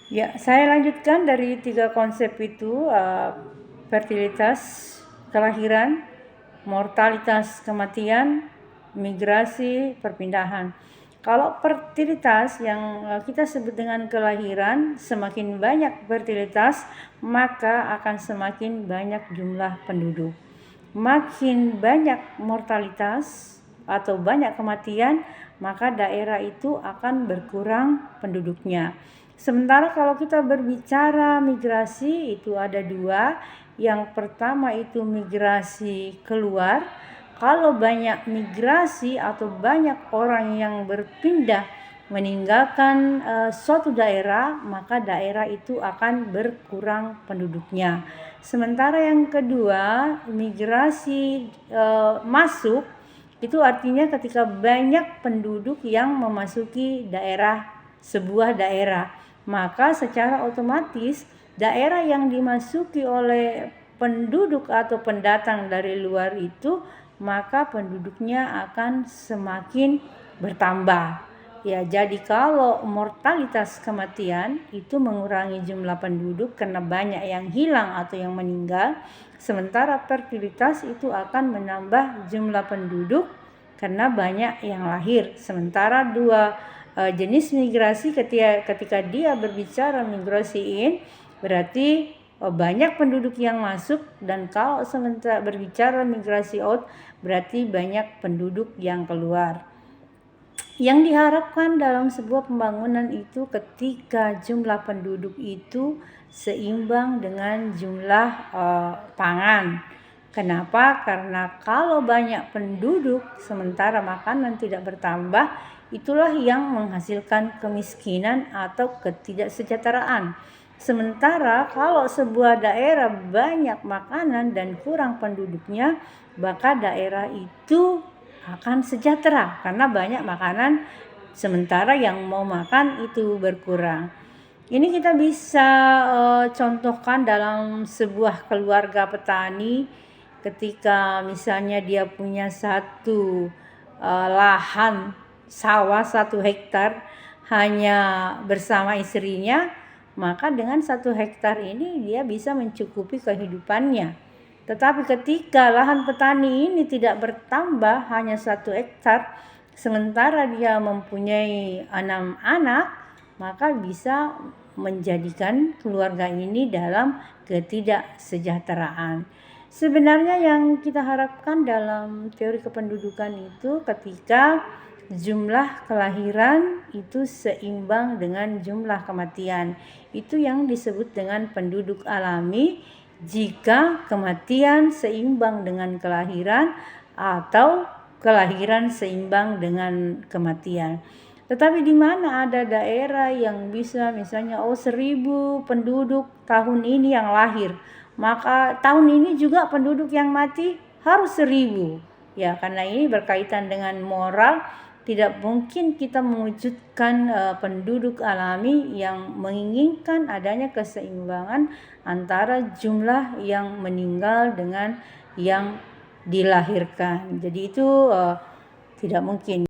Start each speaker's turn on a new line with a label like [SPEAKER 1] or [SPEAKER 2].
[SPEAKER 1] Ya, saya lanjutkan dari 3 konsep itu, fertilitas, kelahiran, mortalitas kematian, migrasi, perpindahan. Kalau fertilitas yang kita sebut dengan kelahiran, semakin banyak fertilitas, maka akan semakin banyak jumlah penduduk. Makin banyak mortalitas atau banyak kematian, maka daerah itu akan berkurang penduduknya. Sementara kalau kita berbicara migrasi, itu ada 2. Yang pertama itu migrasi keluar. Kalau banyak migrasi atau banyak orang yang berpindah meninggalkan suatu daerah, maka daerah itu akan berkurang penduduknya. Sementara yang kedua, migrasi masuk, itu artinya ketika banyak penduduk yang memasuki sebuah daerah, maka secara otomatis daerah yang dimasuki oleh penduduk atau pendatang dari luar itu, maka penduduknya akan semakin bertambah. Ya, jadi kalau mortalitas kematian itu mengurangi jumlah penduduk karena banyak yang hilang atau yang meninggal, sementara fertilitas itu akan menambah jumlah penduduk karena banyak yang lahir. Sementara 2 jenis migrasi, ketika dia berbicara migrasi berarti banyak penduduk yang masuk, dan kalau sementara berbicara migrasi out berarti banyak penduduk yang keluar. Yang diharapkan dalam sebuah pembangunan itu ketika jumlah penduduk itu seimbang dengan jumlah pangan. Kenapa? Karena kalau banyak penduduk sementara makanan tidak bertambah, itulah yang menghasilkan kemiskinan atau ketidaksejahteraan. Sementara kalau sebuah daerah banyak makanan dan kurang penduduknya, maka daerah itu akan sejahtera karena banyak makanan, sementara yang mau makan itu berkurang. Ini kita bisa contohkan dalam sebuah keluarga petani, ketika misalnya dia punya satu lahan sawah 1 hektar hanya bersama istrinya, maka dengan 1 hektar ini dia bisa mencukupi kehidupannya. Tetapi ketika lahan petani ini tidak bertambah, hanya 1 hektar, sementara dia mempunyai 6 anak, maka bisa menjadikan keluarga ini dalam ketidaksejahteraan. Sebenarnya yang kita harapkan dalam teori kependudukan itu ketika jumlah kelahiran itu seimbang dengan jumlah kematian. Itu yang disebut dengan penduduk alami. Jika kematian seimbang dengan kelahiran atau kelahiran seimbang dengan kematian. Tetapi di mana ada daerah yang bisa misalnya 1000 penduduk tahun ini yang lahir, maka tahun ini juga penduduk yang mati harus 1000. Ya, karena ini berkaitan dengan moral. Tidak mungkin kita mewujudkan penduduk alami yang menginginkan adanya keseimbangan antara jumlah yang meninggal dengan yang dilahirkan. Jadi itu tidak mungkin.